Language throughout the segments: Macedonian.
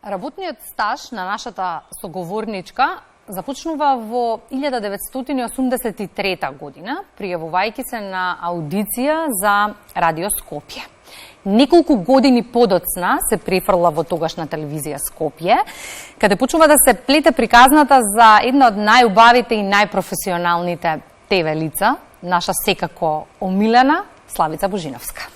Работниот стаж на нашата соговорничка започнува во 1983 година, пријавувајќи се на аудиција за Радио Скопје. Неколку години подоцна се префрла во тогашна телевизија Скопје, каде почнува да се плете приказната за една од најубавите и најпрофесионалните ТВ лица, наша секако омилена Славица Божиновска.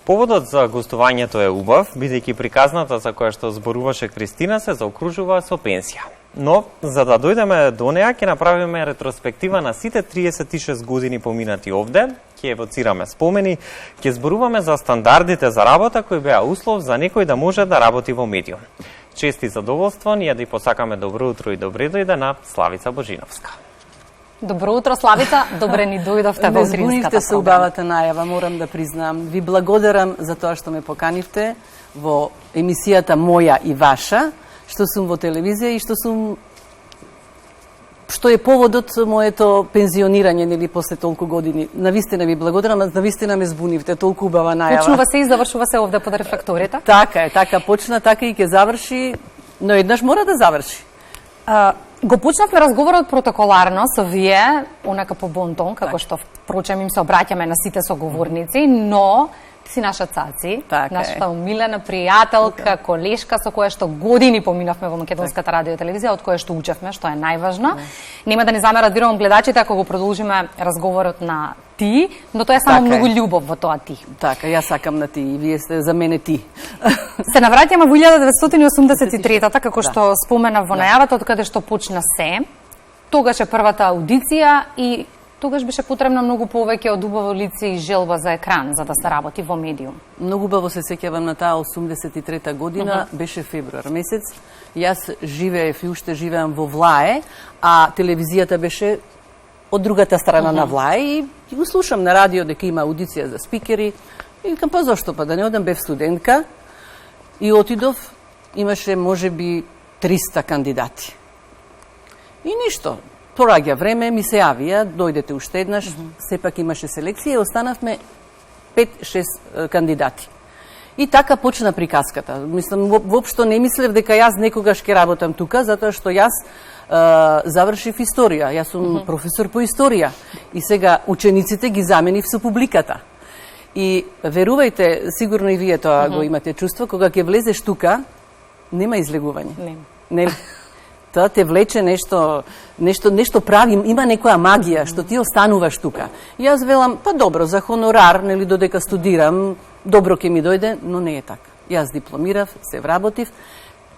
Поводот за гостувањето е убав, бидејќи приказната за која што зборуваше Кристина се заокружува со пенсија. Но, за да дојдеме до неа, ќе направиме ретроспектива на сите 36 години поминати овде, ќе евоцираме спомени, ќе зборуваме за стандардите за работа кои беа услов за некој да може да работи во медиум. Чест и задоволство ние да ја посакаме добро утро и добре дојде на Славица Божиновска. Добро утро, Славица. Добре ни дојдовте во утринската програма. Не се убавата најава, морам да признам. Ви благодарам за тоа што ме поканивте во емисијата моја и ваша, што сум во телевизија и што е поводот моето пензионирање, нели, после толку години. Навистина ви благодарам, навистина ме збунивте, толку убава најава. Почнува се и завршува се овде под рефлекторите. Така е, така почна, така и ќе заврши, но еднаш мора да заврши. Го почнавме разговорот протоколарно со вие, онака по бонтон, како што впрочем им се обраќаме на сите соговорници, но ти си наша цаци, нашата умилена пријателка, колешка со која што години поминавме во македонската радио и телевизија, од која што учевме, што е најважно. Нема да ни замерат верувам гледачите ако го продолжиме разговорот на ти, но тоа е само многу љубов во тоа ти. Така, јас сакам на ти и вие сте за мене ти. Се навраќаме во 1983-та, како што спомена во најавата, од каде што почна се. Тогаш е првата аудиција и тогаш беше потребно многу повеќе од убаво лице и желба за екран, за да се работи во медиум. Многу убаво се сеќавам на таа 83-та година, беше февруар месец. Јас живеев и уште живеам во Влае, а телевизијата беше од другата страна на Влае и го слушам на радио дека има аудиција за спикери. И викам, па зошто, па да не одам, бев студентка. И отидов, имаше можеби 300 кандидати. И ништо. Пораѓа време, ми се јавија, дојдете уште еднаш, сепак имаше селекција и останавме 5-6 кандидати. И така почна приказката. Мислам, воопшто не мислев дека јас некогаш ќе работам тука, затоа што јас завршив историја. Јас сум професор по историја. И сега учениците ги заменив со публиката. И верувајте, сигурно и вие тоа го имате чувство, кога ќе влезеш тука, нема излегување. Нема. Тоа те влече нешто прави, има некоја магија што ти остануваш тука. И јас велам, па добро, за хонорар, нели додека студирам, добро ќе ми дојде, но не е така. Јас дипломирав, се вработив,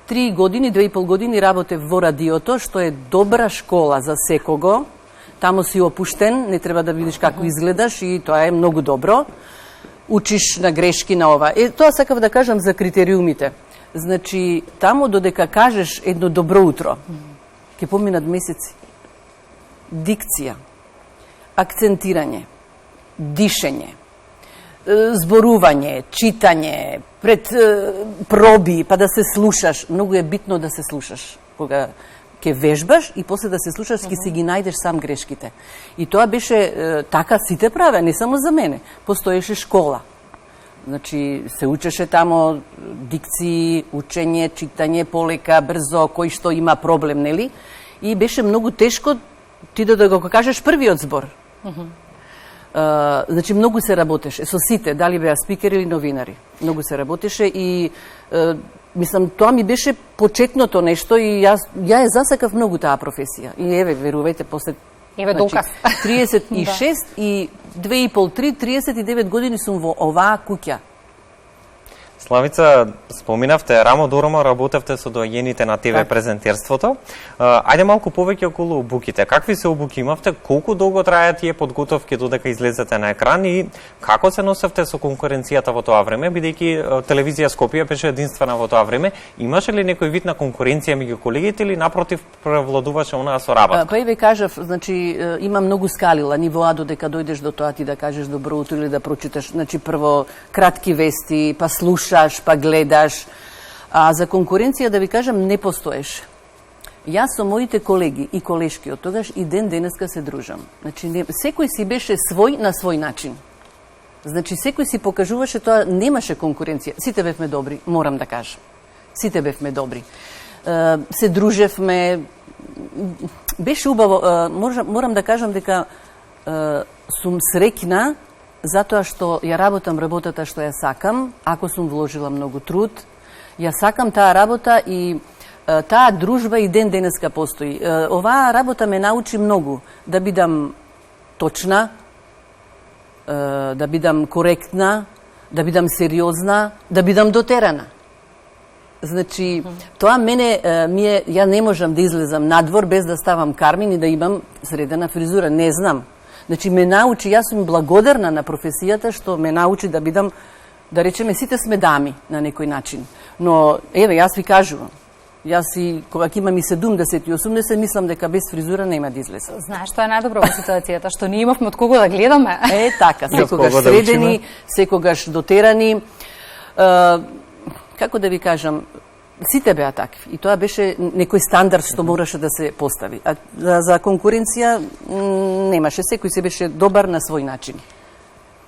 3 години, 2,5 години работев во радиото, што е добра школа за секого. Тамо си опуштен, не треба да видиш како изгледаш и тоа е многу добро. Учиш на грешки на ова. Тоа сакав да кажам за критериумите. Значи, тамо додека кажеш едно добро утро, ќе поминат месеци. Дикција, акцентирање, дишење, зборување, читање, пред проби, па да се слушаш. Многу е битно да се слушаш. Кога ќе вежбаш и после да се слушаш, ќе си ги најдеш сам грешките. И тоа беше така сите праве, не само за мене. Постоеше школа. Значи, се учеше тамо дикции, учење, читање, полека, брзо, кој што има проблем, нели? И беше многу тешко ти да го кажеш првиот збор. Значи, многу се работеше со сите, дали беа спикери или новинари. Многу се работеше и мислам, тоа ми беше почетното нешто и ја ја засакав многу таа професија. И еве, верувајте, после доказ. 36 и 2,5-3, 39 години сум во оваа куќа. Славица, споминавте, рамо до рамо работевте со доаѓените на ТВ презентерството. Ајде малку повеќе околу обуките. Какви се обуки имавте? Колку долго трајат тие подготовки додека излезете на екран и како се носевте со конкуренцијата во тоа време, бидејќи телевизија Скопје беше единствена во тоа време? Имаше ли некој вид на конкуренција меѓу колегите или напротив превладуваше онаа соработка? Па и ве кажав, значи има многу скалила нивоа додека дојдеш до тоа ти да кажеш добро утро или да прочиташ, значи прво кратки вести, па слушаш, па гледаш. А за конкуренција да ви кажам не постоеше. Јас со моите колеги и колешки од тогаш и ден денеска се дружам. Значи секој си беше свој на свој начин. Значи секој си покажуваше тоа, немаше конкуренција. Сите бевме добри, морам да кажам. Сите бевме добри. Се дружевме. Беше убаво. Морам да кажам дека сум среќна затоа што ја работам работата што ја сакам, ако сум вложила многу труд. Ја сакам таа работа и таа дружба и ден денеска постои. Оваа работа ме научи многу да бидам точна, да бидам коректна, да бидам сериозна, да бидам дотерана. Значи, тоа мене ја не можам да излезам надвор без да ставам кармин и да имам средена фризура, не знам. Значи, ме научи, јас сум благодарна на професијата што ме научи да бидам, да речеме, сите сме дами на некој начин. Но, еве, јас ви кажувам, јас и кога ќе имам и 70 и 80, мислам дека без фризура нема да излезам. Знаеш, тоа е најдобро во ситуацијата, што ние имавме од кого да гледаме. Така, секогаш средени, секогаш дотерани. Како да ви кажам, сите беа такви. И тоа беше некој стандард што мораше да се постави. А за конкуренција немаше, секој се беше добар на свој начин.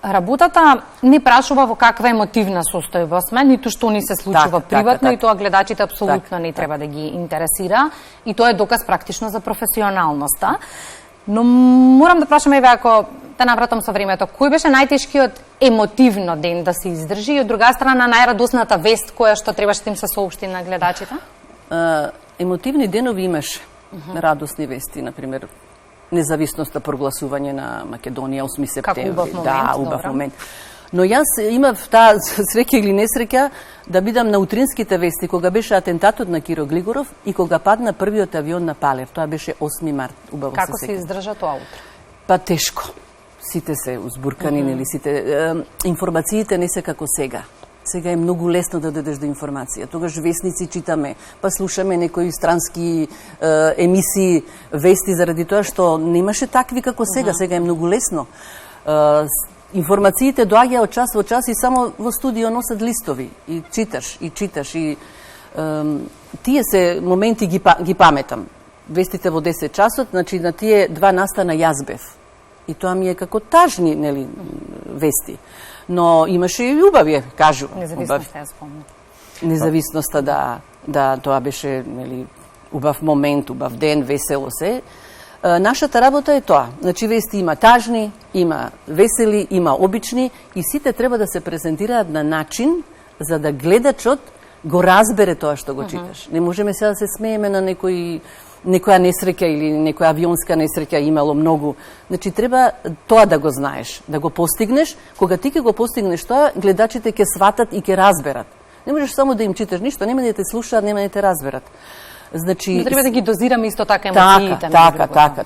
Работата не прашува во каква емотивна состојба сме, ниту што ни се случува приватно, и тоа гледачите апсолутно не треба да ги интересира, и тоа е доказ практично за професионалноста. Но морам да прашам, еве, ако да навратам со времето, кој беше најтешкиот емотивно ден да се издржи, и од друга страна најрадосната вест која што требаше да им се соопшти на гледачите? Емотивни денови имаше, радосни вести, например, независноста прогласување на Македонија 8 септември. Како убав момент, да, убав момент. Но јас имав таа среќа или несреќа да бидам на утринските вести кога беше атентатот на Киро Глигоров и кога падна првиот авион на Палев. Тоа беше 8 март, убаво Како се се издржа тоа утре? Па тешко. Сите се узбуркани, нели, сите информациите не се како сега. Сега е многу лесно да дадеш до информација. Тогаш вестници читаме, па слушаме некои странски емисии, вести, заради тоа што немаше такви како сега. Сега е многу лесно. Информациите доаѓаат од час во час и само во студио носат листови. И читаш, и читаш. И тие се моменти ги паметам. Вестите во 10 часот, значи на тие 2 настана јас бев. И тоа ми е како тажни, нели, вести. Но имаше и убави, кажу. Независноста, ја спомнам. Независноста, да, тоа беше, нели, убав момент, убав ден, весело се. Нашата работа е тоа. Значи, вести има тажни, има весели, има обични и сите треба да се презентираат на начин за да гледачот го разбере тоа што го читаш. Не можеме сега да се смееме на некоја несреќа или некоја авионска несреќа имало многу. Значи, треба тоа да го знаеш, да го постигнеш. Кога ти ќе го постигнеш тоа, гледачите ќе сватат и ќе разберат. Не можеш само да им читаш ништо, нема да те слушаат, нема да те разберат. Значи, треба да ги дозираме исто така емоциите.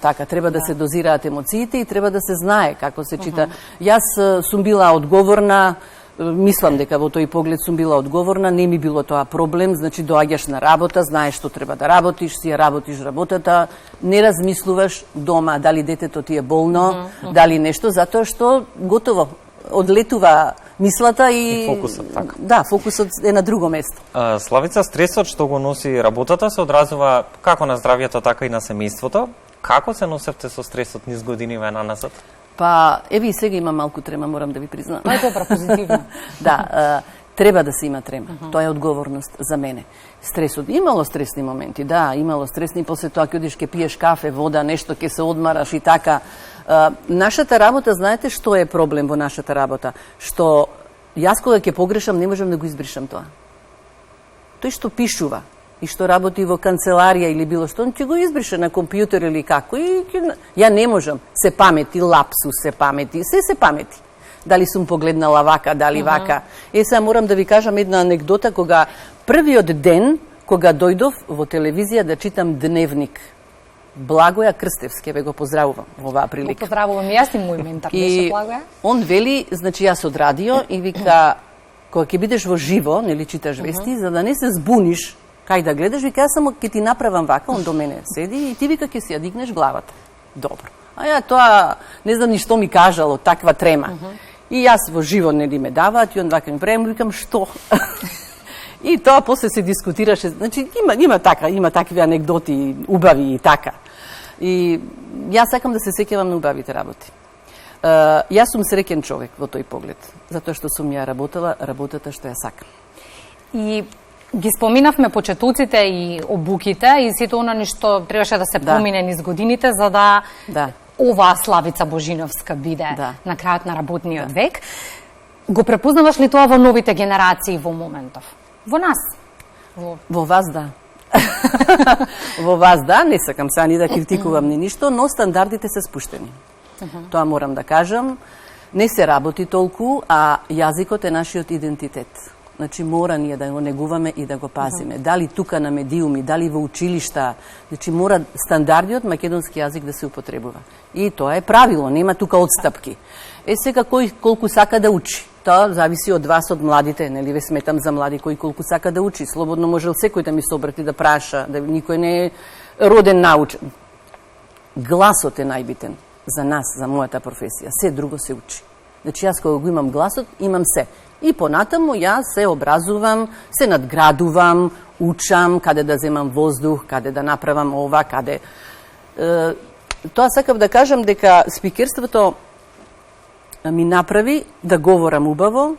Така. Треба да се дозираат емоциите и треба да се знае како се чита. Јас сум била одговорна, мислам дека во тој поглед сум била одговорна, не ми било тоа проблем, значи доаѓаш на работа, знаеш што треба да работиш, си ја работиш работата, не размислуваш дома дали детето ти е болно, дали нешто, затоа што готово одлетува мислата и фокусот, така. Да, фокусот е на друго место. Славица, стресот што го носи работата се одразува како на здравјето, така и на семејството. Како се носевте со стресот низ годиниве наназад? Па, еви и сега има малку трема, морам да ви признам. Најдобра, позитивно. Да, треба да се има трема. Тоа е одговорност за мене. Стресот. Имало стресни моменти, да, имало стресни, после тоа ќе одиш, ќе пиеш кафе, вода, нешто, ќе се одмараш и така. Нашата работа, знаете што е проблем во нашата работа? Што јас кога ќе погрешам, не можам да го избришам тоа. Тој што пишува и што работи во канцеларија или било што, ќе го избрише на компјутер или како. Ја не можам. Се памети, лапсус се памети, се памети. Дали сум погледнала вака, дали вака. Сега морам да ви кажам една анегдота, кога првиот ден, кога дојдов во телевизија да читам дневник, Благоја Крстевски, ве го поздравувам во оваа прилика. Го поздравувам, јас и мој ментар беше Благоја. Он вели, значи јас од радио и вика, кога ќе бидеш во живо, нели читаш вести, за да не се збуниш, кај да гледаш, вика, јас само ќе ти направам вака, он до мене седи и ти вика ќе си ја дигнеш главата. Добро. А ја тоа, не знам ни што ми кажало, таква трема. И јас во живо нели ме даваат и он вака ми правим, викам што? И тоа после се дискутираше, значи има такви анегдоти, убави и така. И јас сакам да се сеќавам на убавите работи. Јас сум среќен човек во тој поглед, затоа што сум ја работела работата што ја сакам. И ги споминавме почетуците и обуките и сето она ништо требаше да се помине низ годините за да оваа Славица Божиновска биде на крајот на работниот век. Го препознаваш ли тоа во новите генерации во моментов? Во нас? Во вас, да. Во вас, да. Не сакам сега ни да критикувам ни ништо, но стандардите се спуштени. Тоа морам да кажам. Не се работи толку, а јазикот е нашиот идентитет. Значи, мора ние да го негуваме и да го пазиме. Дали тука на медиуми, дали во училишта. Значи, мора стандардиот македонски јазик да се употребува. И тоа е правило, нема тука отстапки. Сега, кој колку сака да учи. Тоа зависи од вас, од младите, нели ве сметам за млади, кој колку сака да учи. Слободно можел секој да ми се обрати, да праша, да никој не е роден научен. Гласот е најбитен за нас, за мојата професија. Се друго се учи. Значи, јас кога го имам гласот, имам се. И понатаму јас се образувам, се надградувам, учам, каде да земам воздух, каде да направам ова, каде... Тоа сакав да кажам дека спикерството ми направи да говорам убаво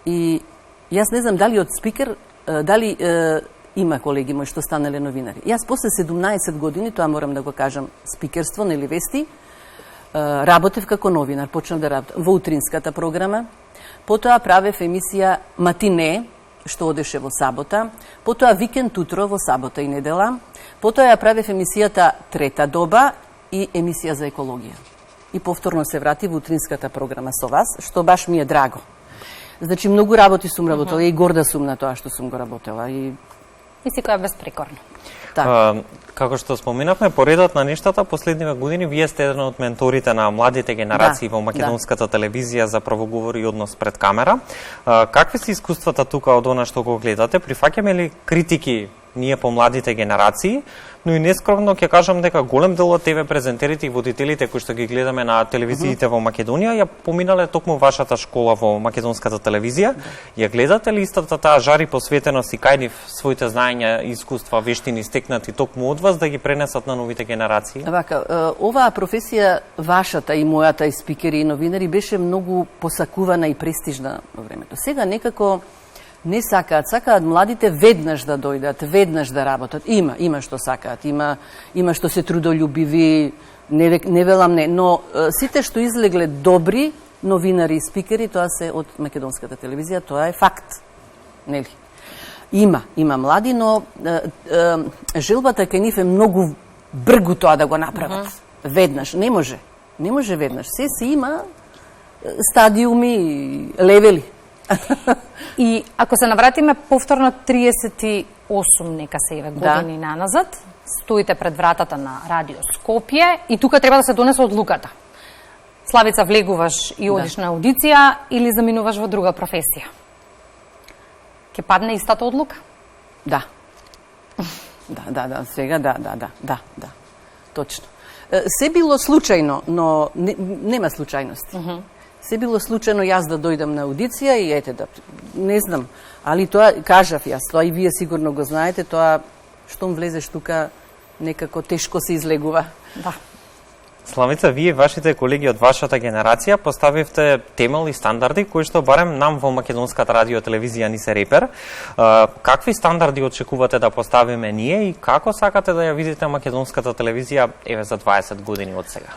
и јас не знам дали од спикер, дали има колеги мои што станале новинари. Јас после 17 години, тоа морам да го кажам, спикерство, нели вести, работев како новинар, почнав да работам во утринската програма, потоа правев емисија Матине, што одеше во сабота, потоа Викенд утро во сабота и недела, потоа ја правев емисијата Трета доба и емисија за екологија. И повторно се врати во утринската програма со вас, што баш ми е драго. Значи, многу работи сум работела и горда сум на тоа што сум го работела. И секоја безпрекорно. Како што споминавме, по редот на нештата, последниве години вие сте еден од менторите на младите генерации во македонската телевизија за правоговор и однос пред камера. Какви се искуствата тука од она што го гледате? Прифаќаме ли критики ние по младите генерации, но и нескромно ќе кажам дека голем дел од ТВ презентерите и водителите кои што ги гледаме на телевизиите во Македонија ја поминале токму вашата школа во македонската телевизија. Ја гледате ли истата таа жари посветеност и кај нив своите знаења, искуства, вештини стекнати токму од вас да ги пренесат на новите генерации? Вака, оваа професија, вашата и мојата и спикери и новинари, беше многу посакувана и престижна во времето. Сега некако не сакаат младите веднаш да дојдат, веднаш да работат. Има што сакаат, има што се трудолюбиви, не велам не, но сите што излегле добри новинари и спикери, тоа се од македонската телевизија, тоа е факт. Нели? Има млади, но желбата кај нив е многу бргу тоа да го направат. Веднаш, не може веднаш. Се има стадиуми, левели. И ако се навратиме повторно 38 нека се еве години наназад, стоите пред вратата на Радио Скопје и тука треба да се донесе одлуката. Славица, влегуваш и одиш на аудиција или заминуваш во друга професија? Ке падне истата одлука? Да. Сега да. Точно. Се било случајно, но нема случајности. Се било случајно јас да дојдам на аудиција и ете да, не знам, али тоа кажав јас, тоа и вие сигурно го знаете, тоа штом влезеш тука некако тешко се излегува. Да. Славица, вие и вашите колеги од вашата генерација поставивте темел и стандарди кои што барем нам во македонската радио телевизија ни се репер. Какви стандарди очекувате да поставиме ние и како сакате да ја видите македонската телевизија еве за 20 години од сега?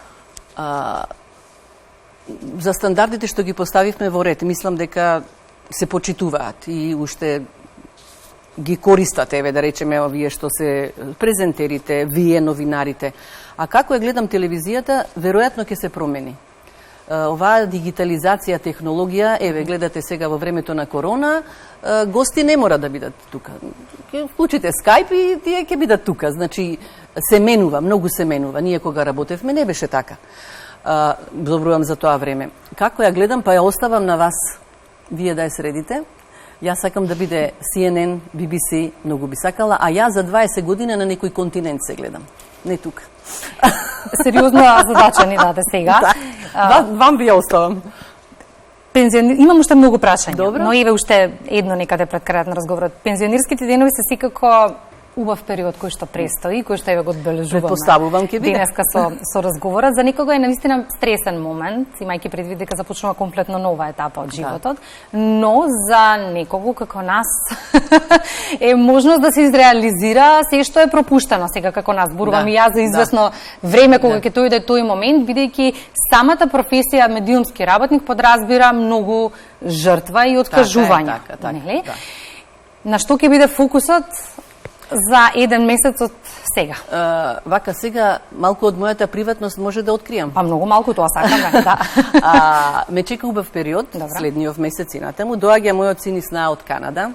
За стандардите што ги поставивме во ред, мислам дека се почитуваат и уште ги користат, еве да речеме овие што се презентерите, вие новинарите. А како ја гледам телевизијата, веројатно ќе се промени. Оваа дигитализација, технологија, еве гледате сега во времето на корона, гости не мора да бидат тука. Ќе вклучите Skype и тие ќе бидат тука. Значи се менува, многу се менува. Ние кога работевме не беше така. Добрувам за тоа време. Како ја гледам, па ја оставам на вас. Вие да ја средите. Јас сакам да биде CNN, BBC, многу би сакала, а јас за 20 години на некој континент се гледам. Не тука. Сериозна задача ни даде сега. Вам би ја оставам. Имам уште многу прашања, Добро. Но еве уште едно некаде пред крајот на разговорот. Пензионерските денови се секако убав период кој што престои, кој што еве го одбележуваме. Предпоставувам ќе биде. Денеска со разговорот. За некого е навистина стресен момент, имајќи предвид дека започнува комплетно нова етапа од животот, но за некого како нас е можност да се изреализира се што е пропуштено сега како нас. Зборувам и јас за известно време кога ќе дојде тој момент, бидејќи самата професија медиумски работник подразбира многу жртва и откажување. Така. На што ќе биде фокусот за еден месец од сега? Вака сега малку од мојата приватност може да откријам. Па многу малку тоа сакаме, да. Ме чека убав период, следниот месец и натаму. Доаѓа мојот син из од Канада.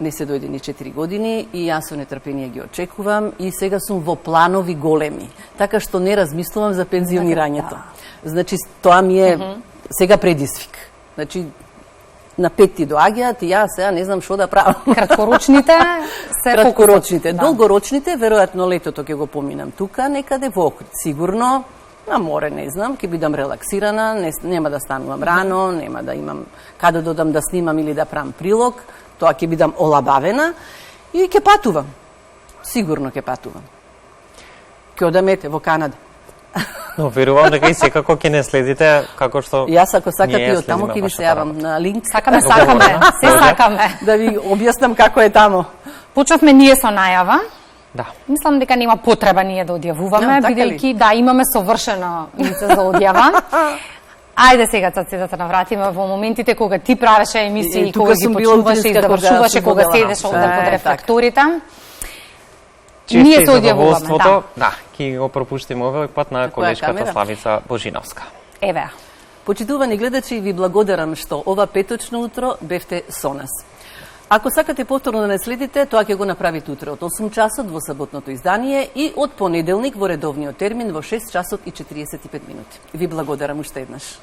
Не се дојде ни 4 години и јас со нетрпение ги очекувам и сега сум во планови големи, така што не размислувам за пензионирањето. Значи тоа ми е сега предизвик. Значи на 5 доаѓаат и јас сега не знам што да правам. Краткорочните се краткорочните, долгорочните веројатно летото ќе го поминам тука некаде во Охрид, сигурно на море, не знам, ќе бидам релаксирана, нема да станувам рано, нема да имам каде додам да снимам или да правам прилог, тоа ќе бидам олабавена и ќе патувам. Сигурно ќе патувам. Ќе одамете во Канада. Но верувам дека и секако ќе не следите како што јас ако сакате и од таму ќе ви се јавам на линк. Сакаме, се сакаме. Да ви објаснам како е таму. Почнавме ние со најава. Да. Мислам дека нема потреба ние да одјавуваме, бидејќи имаме совршено лице за одјава. Ајде сега Цаци да те навратиме во моментите кога ти правеше емисии, кога ги почнуваше и завршуваше, кога седеше овде под рефлекторите. Ние се одјавуваме, да, ќе го пропуштиме овој пат на колешката Славица Божиновска. Еве. Почитувани гледачи, ви благодарам што ова петочно утро бевте со нас. Ако сакате повторно да не следите, тоа ќе го направите утре од 8 часот во саботното издание и од понеделник во редовниот термин во 6 часот и 45 минути. Ви благодарам уште еднаш.